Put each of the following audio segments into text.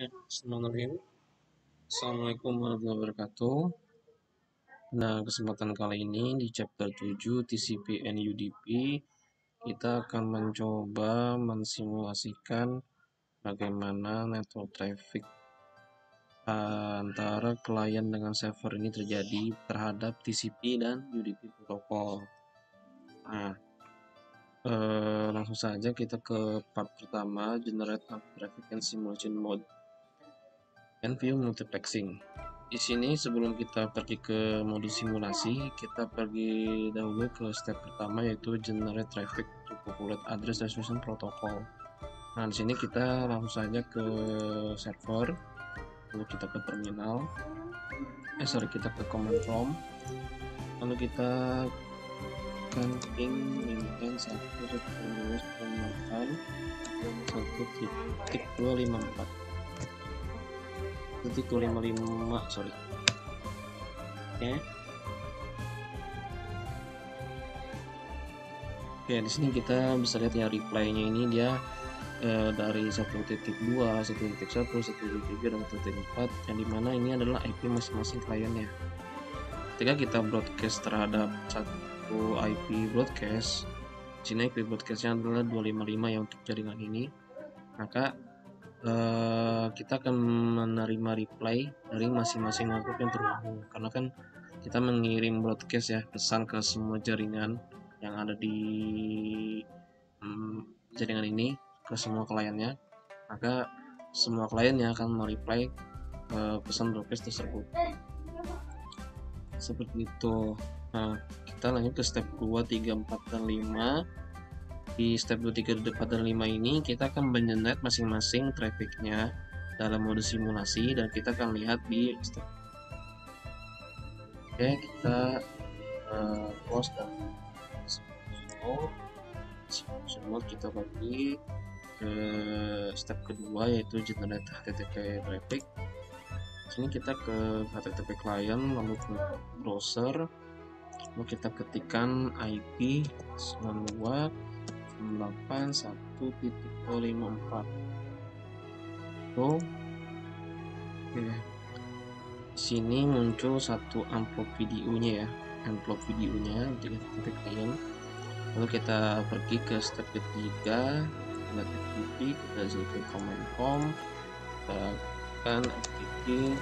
Bismillahirrahmanirrahim. Assalamualaikum warahmatullahi wabarakatuh. Nah, kesempatan kali ini di chapter 7 TCP and UDP, kita akan mencoba mensimulasikan bagaimana network traffic antara klien dengan server ini terjadi terhadap TCP dan UDP protokol. Nah, langsung saja kita ke part pertama, Generate Traffic and Simulation Mode and View Multiplexing. Di sini sebelum kita pergi ke mode simulasi, kita pergi dahulu ke step pertama, yaitu generate traffic to populate address resolution protocol. Nah, di sini kita langsung saja ke server, lalu kita ke terminal, kita ke command prompt, lalu kita ping min 1.254 1.255 sorry. Oke, di sini kita bisa lihat ya reply-nya ini dia dari 1.2, 1.1, 1.3 dan 1.4, yang dimana ini adalah IP masing-masing kliennya. Ketika kita broadcast terhadap satu IP broadcast, di sini IP broadcastnya adalah 255 yang untuk jaringan ini, maka kita akan menerima reply dari masing-masing network yang terhubung, karena kan kita mengirim broadcast ya, pesan ke semua jaringan yang ada di jaringan ini ke semua kliennya, maka semua kliennya akan mereply pesan broadcast tersebut seperti itu. Nah, kita lanjut ke step 2, 3, 4, dan 5. Di step 2, 3, 4, dan 5 ini kita akan mengenerate masing-masing trafficnya dalam mode simulasi, dan kita akan lihat di step. Oke, kita close dan simulation mode. Kita pergi ke step kedua, yaitu generate HTTP traffic. Sini kita ke HTTP client, lalu ke browser, lalu kita ketikkan IP 92.168.1.54. Oke, sini muncul satu amplop videonya ya, di HTTP client. Lalu kita pergi ke step ketiga, FTP, kita ke command prompt, kita tekan FTP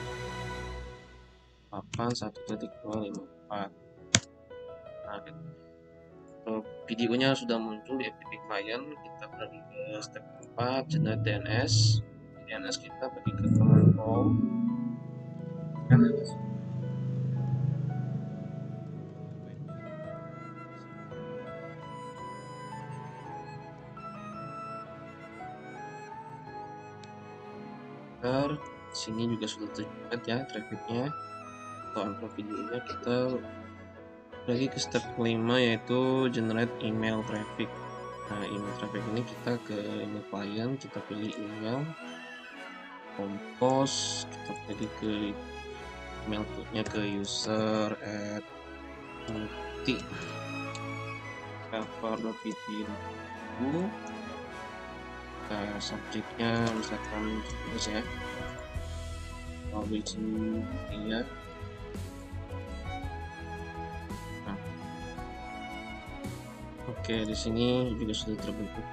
81.254. Nah, videonya sudah muncul di FTP client. Kita pergi ke step 4, generate DNS. Di DNS kita pergi ke command prompt, sini juga sudah terlihat ya trafficnya atau amplop videonya. Kita lagi ke step kelima, yaitu generate email traffic. Nah, email traffic ini kita ke email client, kita pilih email, compose, kita pergi ke email nya ke user at server.vpn. Subjeknya misalkan terus ya, lalu sini ya. Oke, di sini juga sudah terbentuk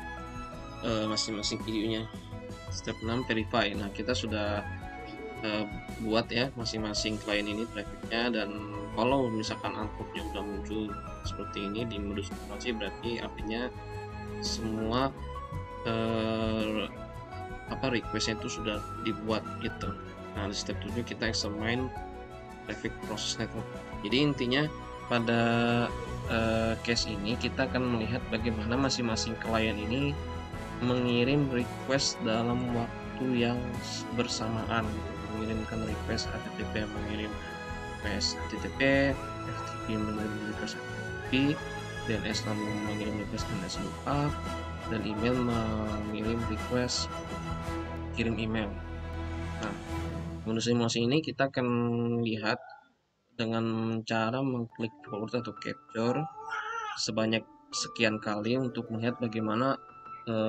masing-masing videonya. Step 6, verify. Nah, kita sudah buat ya masing-masing klien ini trafficnya, dan kalau misalkan amplopnya udah muncul seperti ini di mode simulasi, berarti artinya semua requestnya itu sudah dibuat gitu. Nah, di step 7 kita examine traffic process network. Jadi intinya pada case ini kita akan melihat bagaimana masing-masing klien ini mengirim request dalam waktu yang bersamaan, mengirimkan request HTTP, mengirim request HTTP, FTP mengirim request FTP, DNS lalu mengirim request DNS lookup, dan email mengirim request kirim email. Nah, mode simulasi ini kita akan lihat dengan cara mengklik forward atau capture sebanyak sekian kali untuk melihat bagaimana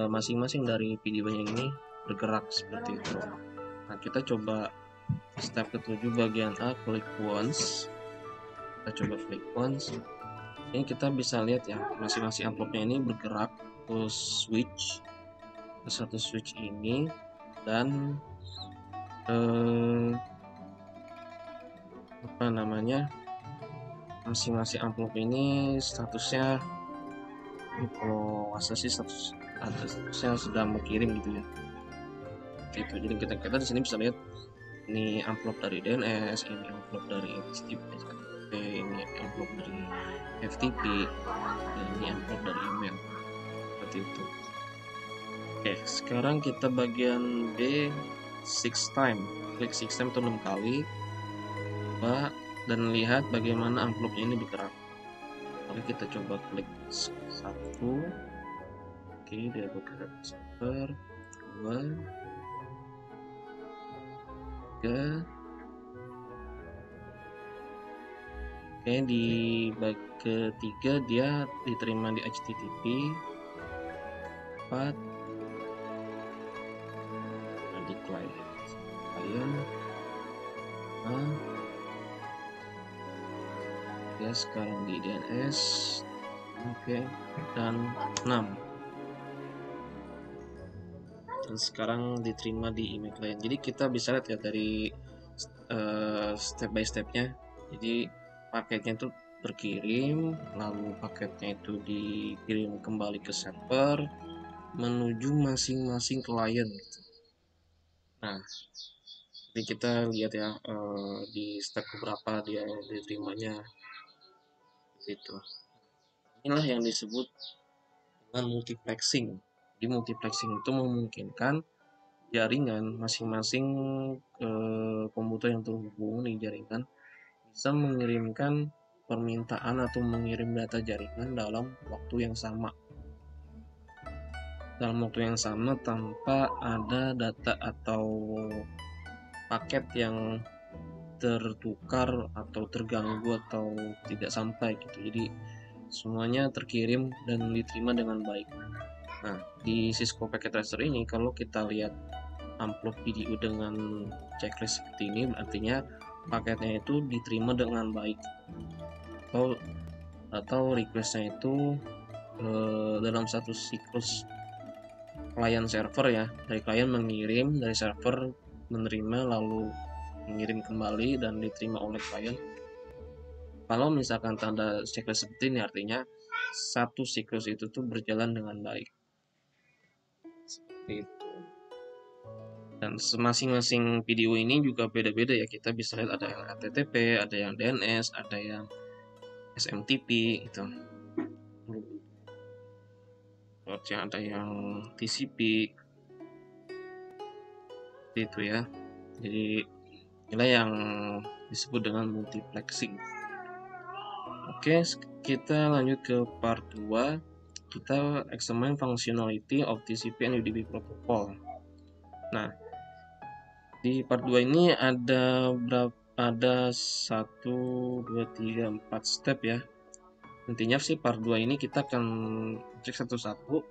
masing-masing dari videonya ini bergerak seperti itu. Nah, kita coba step ke-7 bagian A, klik once. Kita coba klik once. Ini kita bisa lihat ya, masing-masing amplopnya ini bergerak ke switch, ke satu switch ini, dan apa namanya, masing-masing amplop ini statusnya, kalau masa sih statusnya sedang mengirim gitu ya. Gitu. Jadi kita di sini bisa lihat ini amplop dari DNS, ini amplop dari FTP, ini amplop dari FTP, dan ini amplop dari email. Seperti itu. Oke, sekarang kita bagian B, 6 time. Klik 6 time itu 6 kali. Coba dan lihat bagaimana amplopnya ini bergerak. Lalu kita coba klik 1. Oke, dia bergerak 1, 2, 3. Oke, di bag ketiga dia diterima di HTTP 4, di klien ya, sekarang di DNS. Oke, dan 6, dan sekarang diterima di email client. Jadi kita bisa lihat ya dari step by stepnya. Jadi paketnya itu berkirim, lalu paketnya itu dikirim kembali ke server menuju masing-masing klien gitu. Nah, jadi kita lihat ya di step beberapa dia diterimanya gitu. Inilah yang disebut dengan multiplexing. Di multiplexing itu memungkinkan jaringan masing-masing komputer yang terhubung di jaringan bisa mengirimkan permintaan atau mengirim data jaringan dalam waktu yang sama. Dalam waktu yang sama tanpa ada data atau paket yang tertukar atau terganggu atau tidak sampai gitu. Jadi semuanya terkirim dan diterima dengan baik. Nah, di Cisco Packet Tracer ini kalau kita lihat amplop PDU dengan checklist seperti ini, artinya paketnya itu diterima dengan baik, atau requestnya itu dalam satu siklus klien server ya, dari klien mengirim, dari server menerima, lalu mengirim kembali dan diterima oleh klien. Kalau misalkan tanda siklus seperti ini, artinya satu siklus itu tuh berjalan dengan baik. Seperti itu. Dan masing-masing video ini juga beda-beda ya, kita bisa lihat ada yang HTTP, ada yang DNS, ada yang SMTP gitu. Ada yang TCP itu ya. Jadi inilah yang disebut dengan multiplexing. Oke, kita lanjut ke part 2. Kita examine functionality of TCP and UDP protocol. Nah, di part 2 ini ada 1, 2, 3, 4 step ya. Intinya sih part 2 ini kita akan cek satu-satu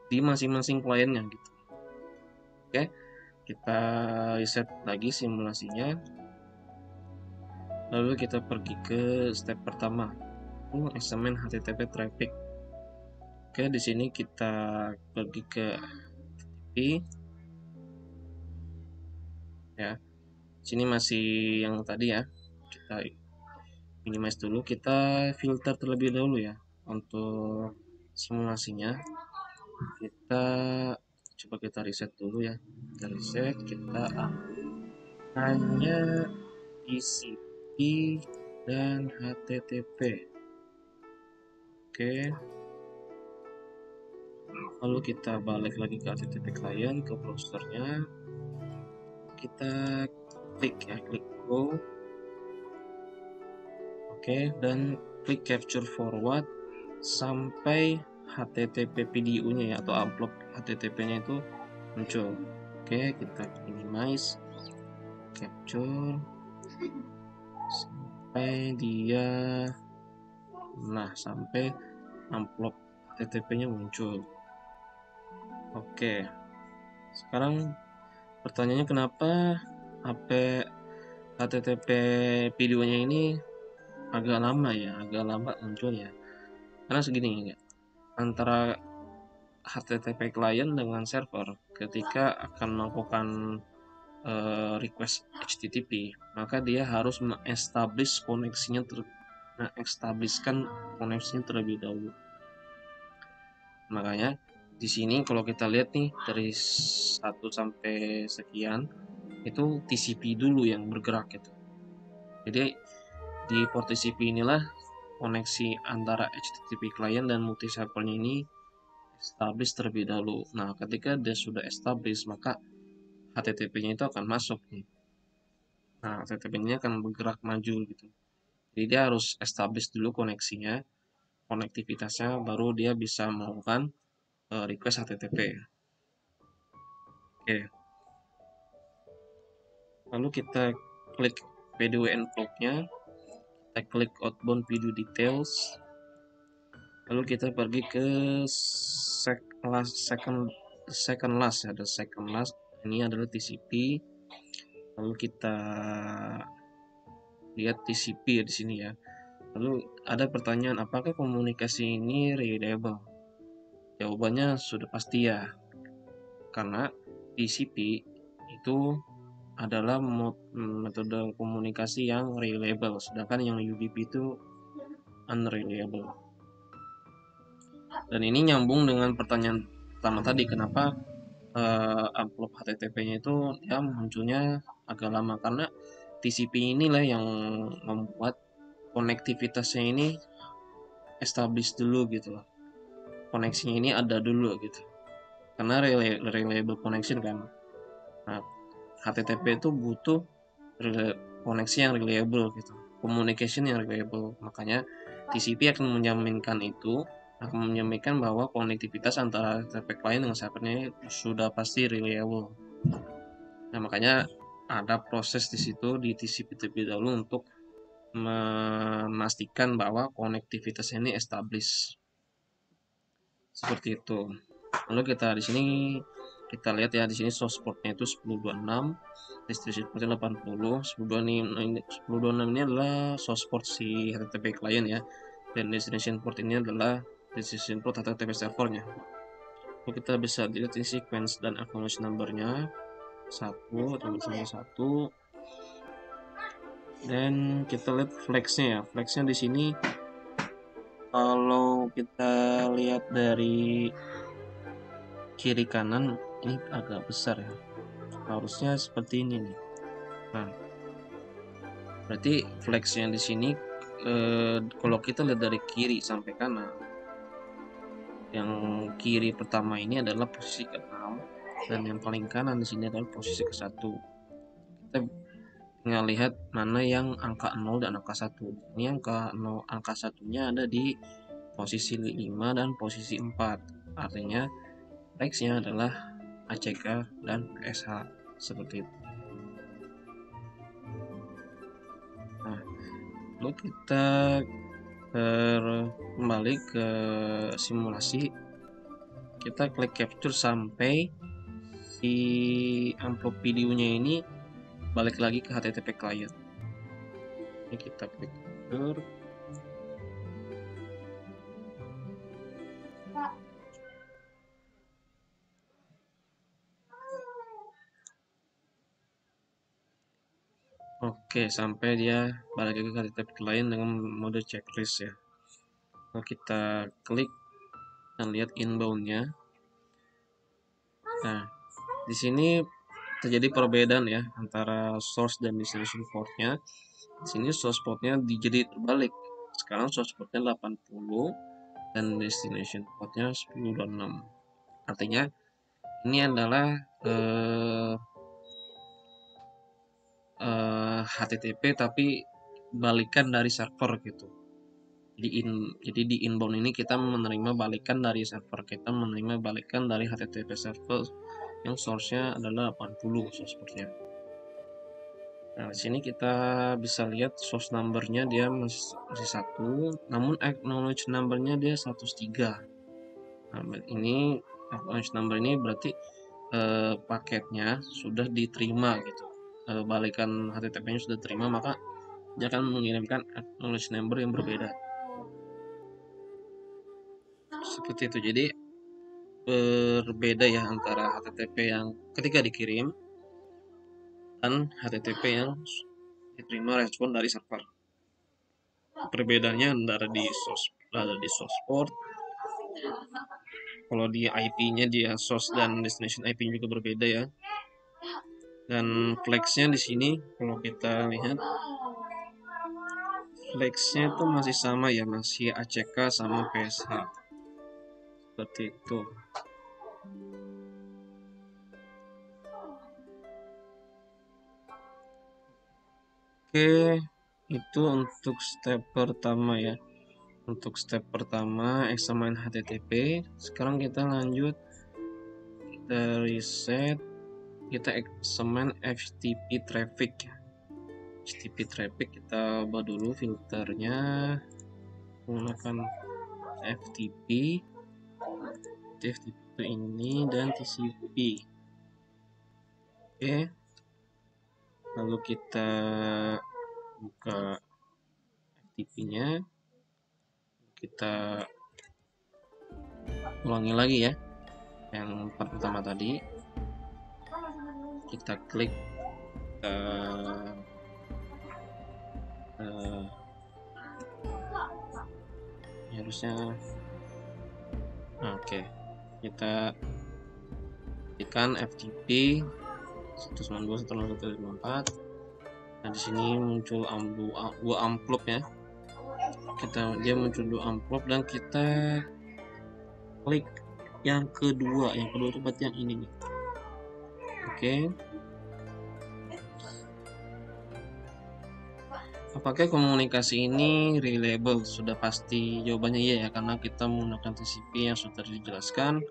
di masing-masing kliennya gitu. Oke, kita reset lagi simulasinya. Lalu kita pergi ke step pertama, examine HTTP traffic. Oke, di sini kita pergi ke HTTP. Ya, sini masih yang tadi ya. Kita minimize dulu, kita filter terlebih dahulu ya untuk simulasinya. Kita coba kita reset dulu ya. Kita reset, kita hanya TCP dan HTTP. Oke, lalu kita balik lagi ke HTTP client, ke browsernya, kita klik ya, klik go. Oke, dan klik capture forward sampai HTTP PDU-nya ya, atau amplop HTTP-nya itu muncul. Oke, kita minimize, capture sampai dia, nah sampai amplop HTTP-nya muncul. Oke, sekarang Pertanyaannya kenapa HP HTTP videonya ini agak lama muncul ya. Karena segini ya, antara HTTP client dengan server ketika akan melakukan request HTTP, maka dia harus mengestablish koneksinya terlebih dahulu. Makanya di sini kalau kita lihat nih dari 1 sampai sekian itu TCP dulu yang bergerak gitu. Jadi di port TCP inilah koneksi antara HTTP client dan multi servernya ini establish terlebih dahulu. Nah, ketika dia sudah establish, maka HTTP-nya itu akan masuk nih. Nah, HTTP-nya akan bergerak maju gitu. Jadi dia harus establish dulu koneksinya, konektivitasnya, baru dia bisa melakukan request HTTP. Oke. Lalu kita klik video envelope-nya, kita klik outbound video details, lalu kita pergi ke second last, ini adalah TCP. Lalu kita lihat TCP ya di sini ya. Lalu ada pertanyaan, apakah komunikasi ini reliable? Jawabannya sudah pasti ya, karena TCP itu adalah metode komunikasi yang reliable, sedangkan yang UDP itu unreliable. Dan ini nyambung dengan pertanyaan pertama tadi, kenapa amplop HTTP-nya itu ya munculnya agak lama, karena TCP inilah yang membuat konektivitasnya ini establish dulu gitu loh. Koneksinya ini ada dulu gitu. Karena reliable connection kan. Nah, HTTP itu butuh koneksi yang reliable gitu. Communication yang reliable. Makanya TCP akan menjaminkan itu, akan menjaminkan bahwa konektivitas antara HTTP client dengan servernya sudah pasti reliable. Nah, makanya ada proses di situ di TCP terlebih dahulu untuk memastikan bahwa konektivitas ini established. Seperti itu. Lalu kita di sini kita lihat ya, di sini source portnya itu 1026, destination portnya 80. 1026 ini adalah source port si HTTP client ya, dan destination port ini adalah destination port HTTP servernya. Lalu kita bisa lihat ini sequence dan acknowledge numbernya 1 atau sama 1. Dan kita lihat flagnya ya, flagnya di sini kalau kita lihat dari kiri kanan ini agak besar ya, harusnya seperti ini nih. Nah, berarti flagnya di sini kalau kita lihat dari kiri sampai kanan, yang kiri pertama ini adalah posisi ke-6 dan yang paling kanan di sini adalah posisi ke-1. Kita tinggal lihat mana yang angka 0 dan angka 1. Ini angka 1-nya ada di posisi 5 dan posisi 4. Artinya flagsnya adalah ACK dan SH seperti itu. Nah, lalu kita kembali ke simulasi. Kita klik capture sampai si amplop videonya ini balik lagi ke HTTP client. Ini kita klik capture. Oke, sampai dia balik lagi ke HTTP client dengan mode checklist ya. Lalu kita klik dan lihat inbound-nya. Nah, di sini terjadi perbedaan ya antara source dan destination port-nya. Di sini source port-nya jadi terbalik. Sekarang source port-nya 80 dan destination port-nya 1026. Artinya ini adalah HTTP tapi balikan dari server gitu. Jadi di inbound ini kita menerima balikan dari server, kita menerima balikan dari HTTP server yang source-nya adalah 80 source port-nya. Nah, di sini kita bisa lihat source number-nya dia masih 1, namun acknowledge number-nya dia 103. Nah, ini acknowledge number ini berarti paketnya sudah diterima gitu, balikan HTTP-nya sudah diterima, maka dia akan mengirimkan acknowledge number yang berbeda seperti itu. Jadi berbeda ya antara HTTP yang ketika dikirim dan HTTP yang diterima respon dari server. Perbedaannya antara di source port, kalau di IP-nya dia source dan destination IP juga berbeda ya. Dan flagsnya di sini kalau kita lihat flagsnya itu masih sama ya, masih ACK sama PSH seperti itu. Oke, itu untuk step pertama ya. Untuk step pertama examine HTTP. Sekarang kita lanjut, kita reset, kita examine FTP traffic. FTP traffic kita ubah dulu filternya menggunakan FTP. FTP ini dan TCP. Oke, lalu kita buka FTP-nya, kita ulangi lagi ya yang pertama tadi, kita klik harusnya oke, kita ketikkan FTP 192.168. Nah di sini muncul dua amplop ya, dia muncul dua amplop dan kita klik yang kedua itu berarti yang ini nih. Oke, apakah komunikasi ini reliable? Sudah pasti jawabannya iya ya, karena kita menggunakan TCP yang sudah dijelaskan.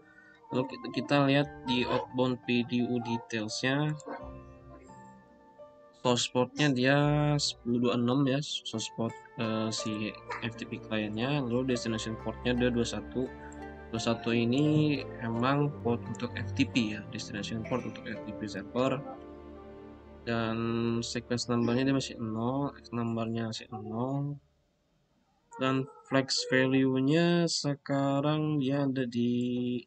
Lalu kita lihat di outbound PDU detailsnya, source portnya dia 1026 ya, source port si FTP kliennya. Lalu destination portnya dia 21. 21 ini emang port untuk FTP ya, destination port untuk FTP server. Dan sequence numbernya dia masih 0, X numbernya masih 0, dan flex value nya sekarang dia ada di,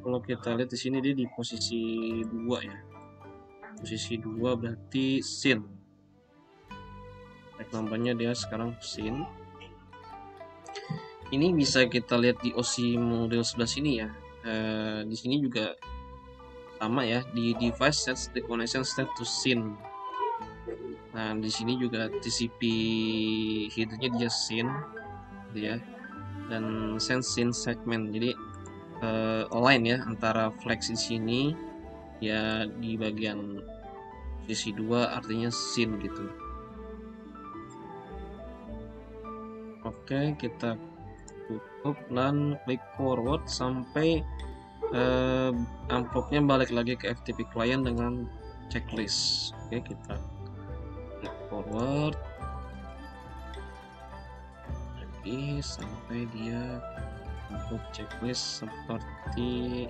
kalau kita lihat di sini dia di posisi 2 ya, posisi 2 berarti sin. Flex numbernya dia sekarang sin. Ini bisa kita lihat di OSI model sebelah sini ya. Di sini juga sama ya, di device sets the connection state to sin. Nah di sini juga TCP headernya dia sin ya, dan send sin segment. Jadi align ya antara flex di sini ya, di bagian posisi 2 artinya sin gitu. Oke, kita tutup dan klik forward sampai amplopnya balik lagi ke FTP client dengan checklist. Oke, kita klik forward lagi sampai dia untuk checklist seperti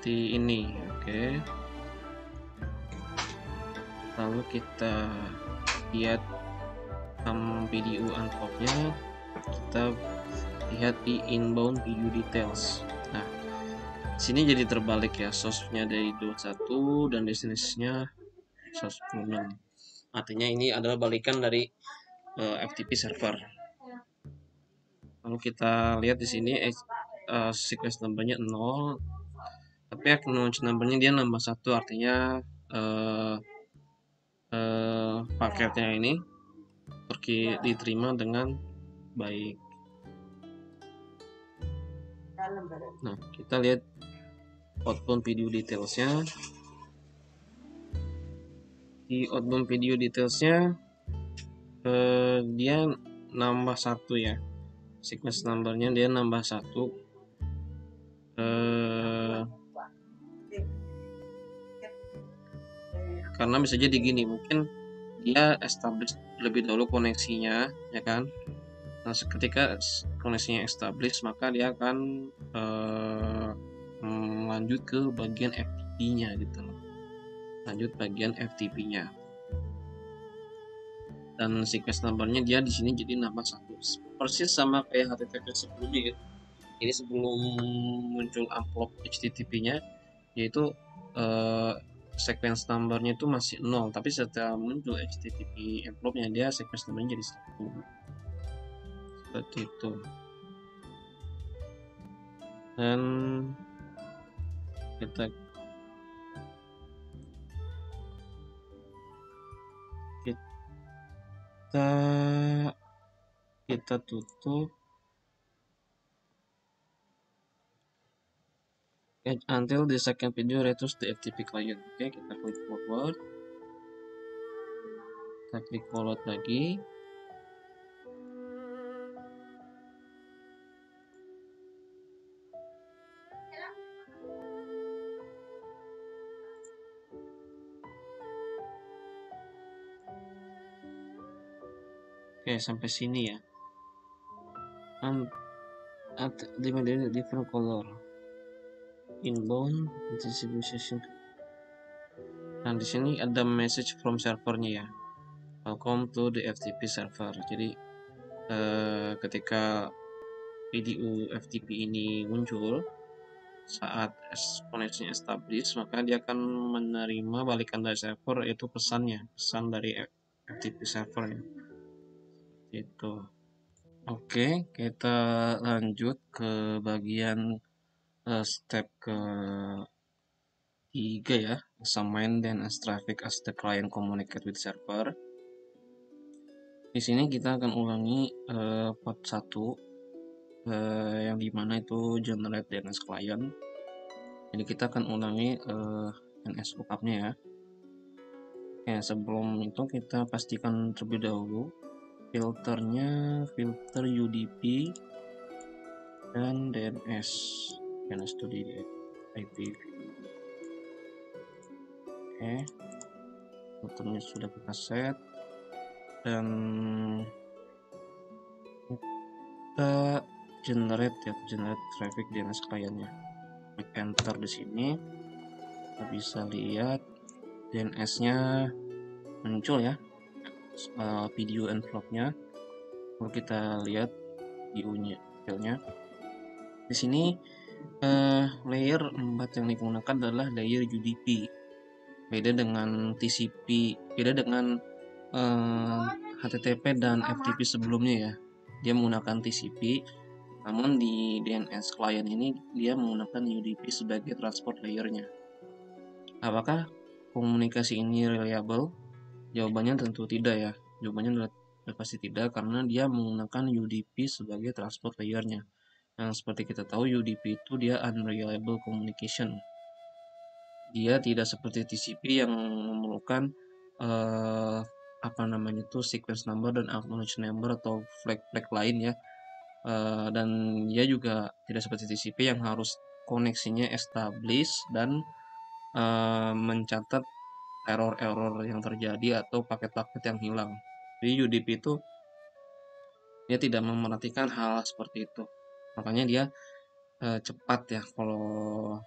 ini. Oke, lalu kita lihat PDU unlocknya, kita lihat di inbound PDU details. Nah sini jadi terbalik ya, source-nya dari 21 dan destination-nya 106. Artinya ini adalah balikan dari FTP server. Lalu kita lihat di sini sequence number-nya 0, tapi acknowledge number-nya dia nambah 1, artinya paketnya ini diterima dengan baik. Nah kita lihat outbound video detailsnya. Di outbound video detailsnya dia nambah 1 ya, sequence numbernya dia nambah 1. Karena bisa jadi gini, mungkin dia establish lebih dahulu koneksinya ya kan, Nah, ketika koneksinya established, maka dia akan lanjut ke bagian FTP-nya gitu loh. Lanjut bagian FTP-nya. Dan sequence number-nya dia di sini jadi nambah 1. Persis sama kayak HTTP sebelumnya ya. Ini sebelum muncul amplop HTTP-nya, yaitu sequence number-nya itu masih 0, tapi setelah muncul HTTP amplop-nya, dia sequence number-nya jadi 1. Seperti itu. Dan kita tutup until the second video returns the FTP client. Oke, kita klik forward, kita klik forward lagi. Oke, sampai sini ya. At different color inbound distribution. Nah, di sini ada message from servernya ya. Welcome to the FTP server. Jadi ketika video FTP ini muncul saat koneksinya established, maka dia akan menerima balikan dari server, yaitu pesan dari FTP servernya. Itu. Oke, kita lanjut ke bagian step ke-3 ya. Assign then as traffic as the client communicate with server. Di sini kita akan ulangi part 1 yang dimana itu generate DNS client. Jadi kita akan ulangi DNS lookup-nya ya. Oke, sebelum itu kita pastikan terlebih dahulu filternya, filter UDP dan DNS to the IPv. Oke, filternya sudah kita set dan kita generate traffic DNS clientnya. Klik enter di sini, kita bisa lihat DNS-nya muncul ya, video envelope-nya. Lalu kita lihat view-nya, filenya. Di sini layer 4 yang digunakan adalah layer UDP. Beda dengan TCP, beda dengan HTTP dan FTP sebelumnya ya. Dia menggunakan TCP, namun di DNS client ini dia menggunakan UDP sebagai transport layernya. Apakah komunikasi ini reliable? Jawabannya tentu tidak ya. Jawabannya pasti tidak, karena dia menggunakan UDP sebagai transport layernya. Yang seperti kita tahu, UDP itu dia unreliable communication. Dia tidak seperti TCP yang memerlukan sequence number dan acknowledge number atau flag lain ya. Dan dia juga tidak seperti TCP yang harus koneksinya established dan mencatat error yang terjadi atau paket-paket yang hilang. Jadi UDP itu dia tidak memerhatikan hal seperti itu. Makanya dia cepat ya. Kalau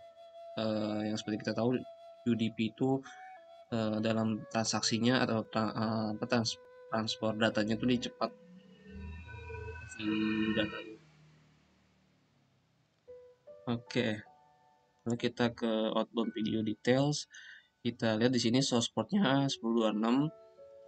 yang seperti kita tahu, UDP itu dalam transaksinya atau transfer datanya itu dia cepat datanya. Oke. Lalu kita ke outbound video details. Kita lihat di sini source portnya 1026.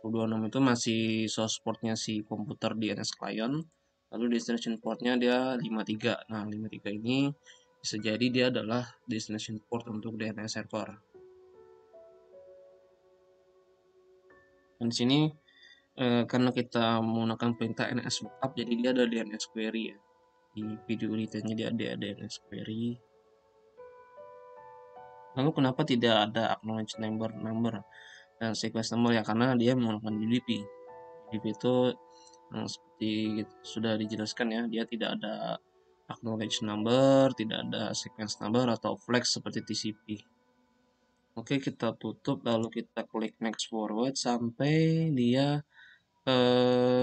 1026 itu masih source portnya si komputer DNS client. Lalu destination portnya dia 53. Nah, 53 ini bisa jadi dia adalah destination port untuk DNS server. Dan di sini karena kita menggunakan perintah NS lookup, jadi dia ada DNS query ya. Di video detailnya dia ada DNS query. Lalu kenapa tidak ada acknowledge number dan sequence number ya? Karena dia menggunakan UDP. UDP itu seperti sudah dijelaskan ya, dia tidak ada acknowledge number, tidak ada sequence number atau flag seperti TCP. Oke, kita tutup lalu kita klik next forward sampai dia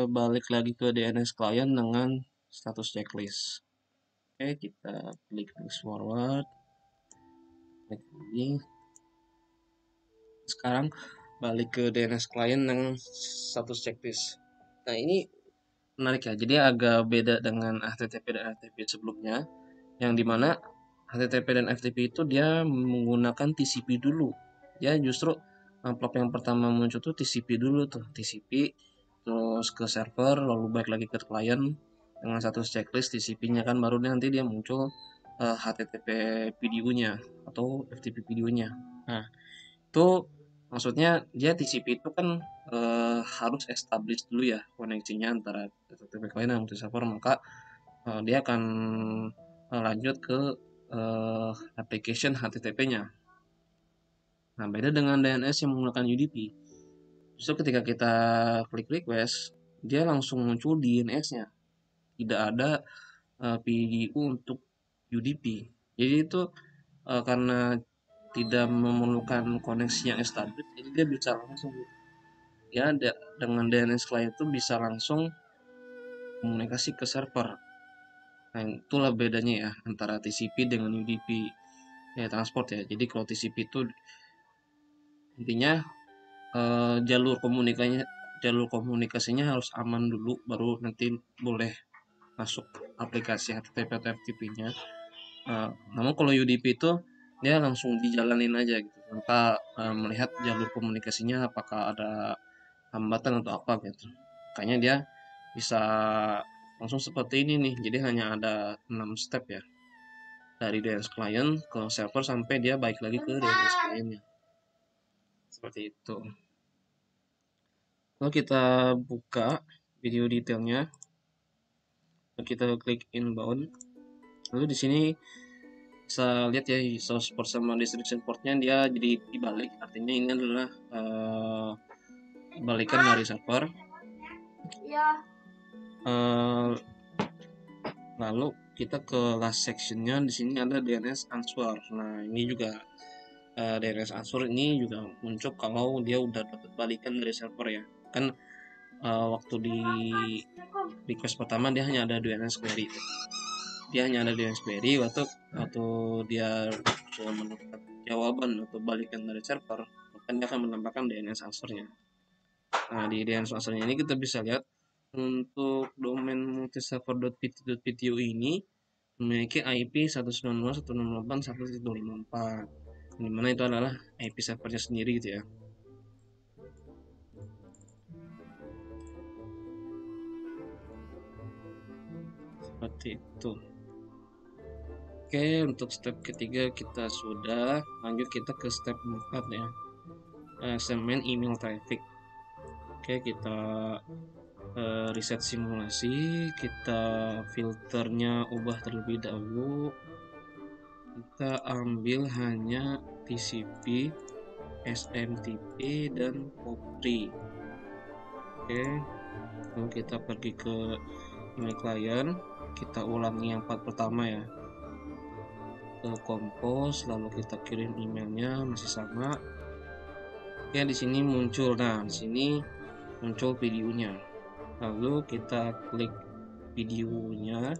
balik lagi ke DNS client dengan status checklist. Oke, kita klik next forward, klik lagi. Sekarang balik ke DNS client dengan status checklist. Nah, ini menarik ya, jadi agak beda dengan HTTP dan FTP sebelumnya, yang dimana HTTP dan FTP itu dia menggunakan TCP dulu. Ya justru amplop yang pertama muncul tuh TCP dulu tuh, TCP terus ke server lalu balik lagi ke klien dengan satu checklist TCP-nya kan, baru nanti dia muncul HTTP videonya atau FTP videonya. Nah, itu maksudnya dia TCP itu kan harus establish dulu ya koneksinya antara HTTP client dan server, maka dia akan lanjut ke application HTTP-nya. Nah, beda dengan DNS yang menggunakan UDP. Justru ketika kita klik request, dia langsung muncul DNS-nya. Tidak ada PDU untuk UDP. Jadi itu karena tidak memerlukan koneksi yang established, jadi dia bisa langsung ya dengan DNS client itu bisa langsung komunikasi ke server. Nah, itulah bedanya ya antara TCP dengan UDP ya transport ya. Jadi kalau TCP itu intinya jalur komunikasinya harus aman dulu, baru nanti boleh masuk aplikasi HTTP atau FTP-nya. Namun kalau UDP itu dia langsung dijalanin aja gitu, tanpa melihat jalur komunikasinya apakah ada hambatan atau apa gitu. Makanya dia bisa langsung seperti ini nih. Jadi hanya ada 6 step ya, dari DNS client ke server sampai dia balik lagi ke DNS client-nya. Seperti itu. Lalu kita buka video detailnya, kita klik inbound. Lalu di sini bisa lihat ya source port sama destination portnya dia jadi dibalik, artinya ini adalah balikan dari server. Lalu kita ke last sectionnya, di sini ada DNS answer. Nah, ini juga DNS answer ini juga muncul kalau dia udah dapat balikan dari server ya. Kan waktu di request pertama dia hanya ada DNS query. Waktu dia sudah mendapat jawaban atau balikan dari server, maka dia akan menambahkan DNS answer-nya. Nah, di DNS answer-nya ini kita bisa lihat untuk domain multiserver.ptu ini memiliki IP 192.168.1.154, dimana itu adalah IP servernya sendiri gitu ya. Seperti itu. Oke, untuk step ketiga kita sudah, lanjut kita ke step 4 ya, segmen email traffic. Oke, kita reset simulasi, kita filternya ubah terlebih dahulu, kita ambil hanya TCP, SMTP, dan POP3. Oke, lalu kita pergi ke email client, kita ulangi yang part pertama ya, ke compose, lalu kita kirim emailnya masih sama. Ya, di sini muncul, nah di sini muncul videonya. Lalu kita klik videonya,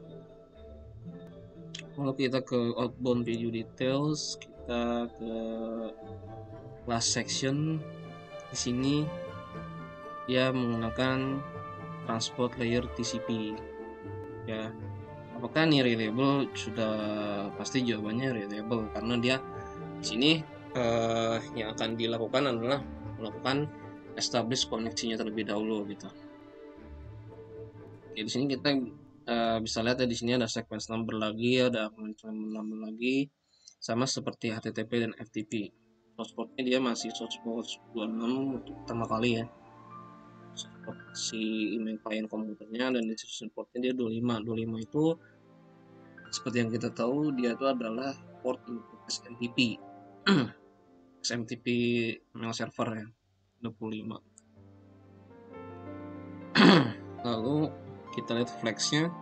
lalu kita ke outbound video details, kita ke last section. Di sini dia menggunakan transport layer TCP ya. Apakah ini reliable? Sudah pasti jawabannya reliable, karena dia di sini yang akan dilakukan adalah melakukan establish koneksinya terlebih dahulu gitu. Oke, di sini kita bisa lihat ya, di sini ada sequence number lagi, ada acknowledgement number lagi, sama seperti HTTP dan FTP. Source portnya dia masih source port 26 untuk pertama kali ya, si email client komputernya, dan destination portnya dia 25 itu seperti yang kita tahu dia itu adalah port untuk SMTP SMTP mail server ya, 25. Lalu kita lihat flagnya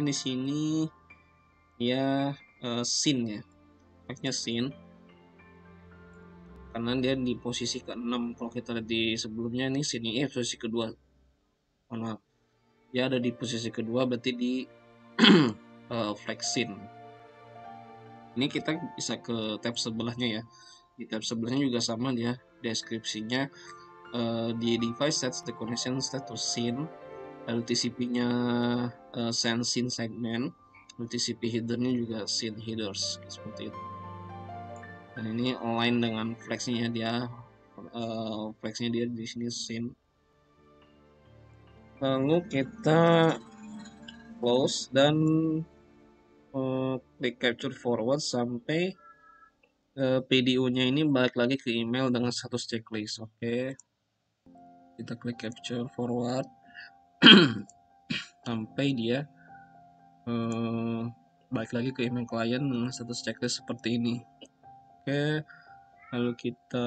di sini ya, sin ya, flagnya sin karena dia di posisi ke-6. Kalau kita lihat di sebelumnya ini sin ini posisi kedua, Maaf, dia ada di posisi kedua, berarti di flag scene. Ini kita bisa ke tab sebelahnya ya. Di tab sebelahnya juga sama dia deskripsinya, di device sets the connection status scene, lalu TCP-nya send scene segment, lalu TCP header-nya juga scene headers seperti itu. Dan ini align dengan flagsnya dia, flagsnya dia di sini scene. Lalu kita close dan klik capture forward sampai PDU-nya ini balik lagi ke email dengan status checklist. Oke, kita klik capture forward sampai dia balik lagi ke email klien dengan status checklist seperti ini. Oke, lalu kita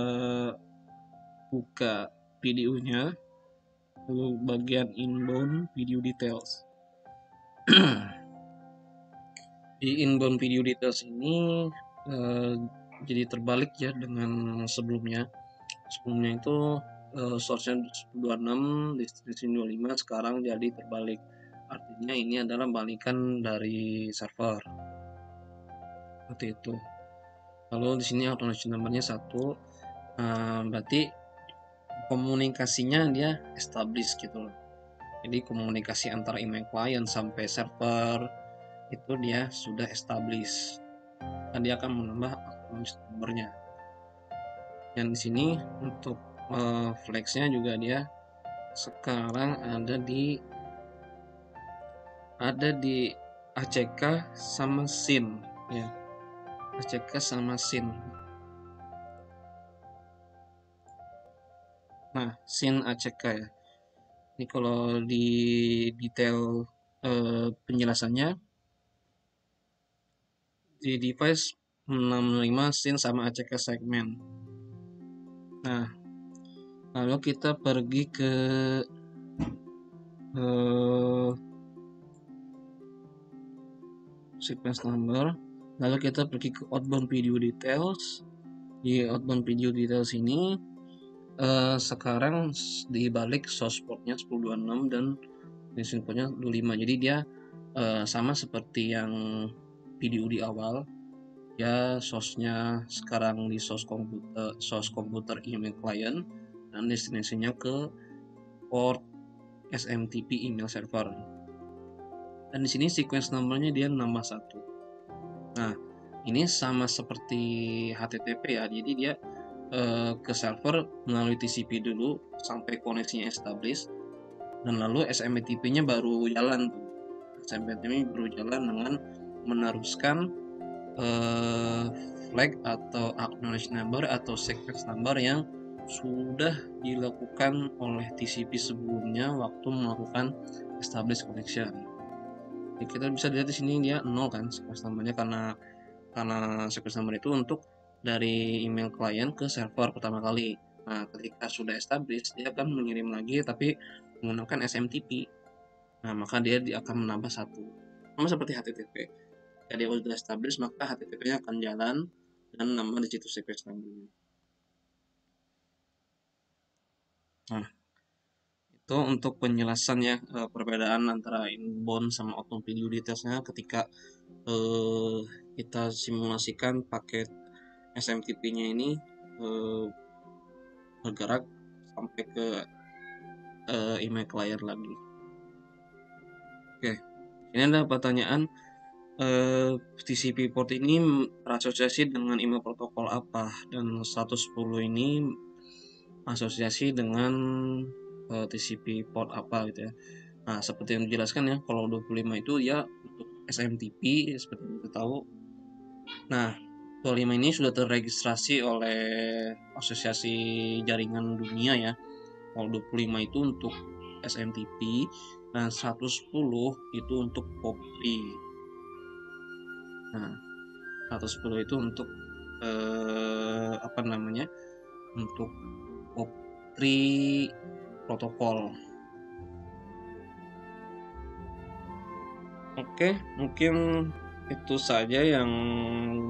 buka PDU-nya, lalu bagian inbound video details. Di inbound video details ini jadi terbalik ya dengan sebelumnya. Sebelumnya itu source-nya 26, destinasi 25, sekarang jadi terbalik. Artinya ini adalah balikan dari server. Seperti itu. Lalu di sini acknowledge number-nya 1. Berarti komunikasinya dia establish gitu loh. Jadi komunikasi antara email client sampai server itu dia sudah establish. Dan dia akan menambah acknowledge number-nya. Dan di sini untuk flags-nya juga dia sekarang ada di ACK sama SYN ya. ACK sama SYN. Nah, SYN ACK ya. Ini kalau di detail penjelasannya di device 65 SYN sama ACK segment. Nah, lalu kita pergi ke sequence number, lalu kita pergi ke outbound video details. Di outbound video details ini sekarang dibalik source portnya 1026 dan destination portnya 25. Jadi dia sama seperti yang video di awal ya, source-nya sekarang di source komputer email client dan destinasinya ke port SMTP email server. Dan di sini sequence numbernya dia nambah 1. Nah, ini sama seperti HTTP ya. Jadi dia ke server melalui TCP dulu sampai koneksinya established, dan lalu SMTP-nya baru jalan. SMTP baru jalan dengan meneruskan flag atau acknowledge number atau sequence number yang sudah dilakukan oleh TCP sebelumnya waktu melakukan establish connection. Jadi kita bisa lihat di sini dia 0 kan sequence numbernya, karena sequence number itu untuk dari email client ke server pertama kali. Nah, ketika sudah established, dia akan mengirim lagi tapi menggunakan SMTP. Nah, maka dia akan menambah 1. Sama seperti HTTP. Jika dia sudah established, maka HTTP-nya akan jalan dan nambah di situ sequence number. Nah, itu untuk penjelasan ya, perbedaan antara inbound sama outbound video details-nya ketika kita simulasikan paket SMTP-nya ini bergerak sampai ke email client lagi. Oke, ini ada pertanyaan, TCP port ini berasosiasi dengan email protokol apa, dan 110 ini asosiasi dengan TCP port apa gitu ya. Nah, seperti yang dijelaskan ya, kalau 25 itu ya untuk SMTP seperti yang kita tahu. Nah, 25 ini sudah terregistrasi oleh asosiasi jaringan dunia ya. Kalau 25 itu untuk SMTP dan 110 itu untuk POP3. Nah, 110 itu untuk untuk POP3 protokol. Oke, mungkin itu saja yang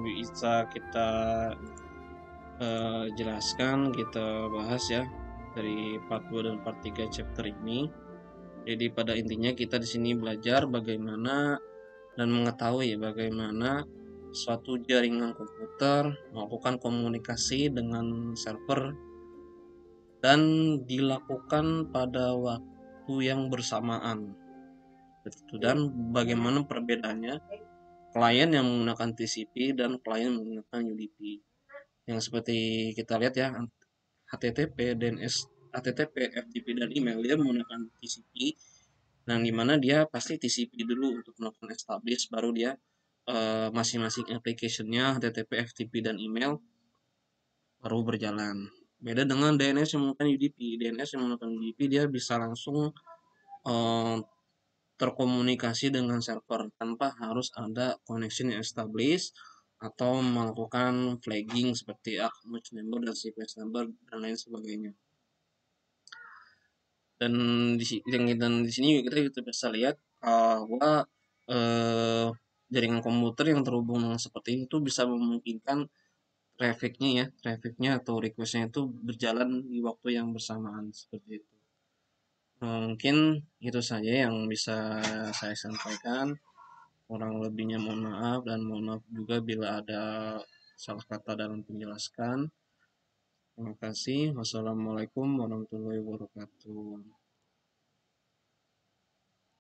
bisa kita jelaskan, kita bahas ya dari part 2 dan part 3 chapter ini. Jadi pada intinya kita di sini belajar bagaimana dan mengetahui bagaimana suatu jaringan komputer melakukan komunikasi dengan server dan dilakukan pada waktu yang bersamaan. Dan bagaimana perbedaannya klien yang menggunakan TCP dan klien yang menggunakan UDP. Yang seperti kita lihat ya, HTTP, DNS, HTTP, FTP, dan email dia menggunakan TCP, yang dimana dia pasti TCP dulu untuk melakukan establish, baru dia masing-masing application-nya HTTP, FTP, dan email baru berjalan. Beda dengan DNS yang menggunakan UDP. DNS yang menggunakan UDP dia bisa langsung eh, terkomunikasi dengan server tanpa harus ada connection yang established atau melakukan flagging seperti much number dan sequence number dan lain sebagainya. Dan di sini juga kita bisa lihat bahwa eh, jaringan komputer yang terhubung dengan seperti ini itu bisa memungkinkan trafficnya atau requestnya itu berjalan di waktu yang bersamaan seperti itu. Mungkin itu saja yang bisa saya sampaikan. Kurang lebihnya mohon maaf, dan mohon maaf juga bila ada salah kata dalam penjelasan. Terima kasih. Wassalamualaikum warahmatullahi wabarakatuh.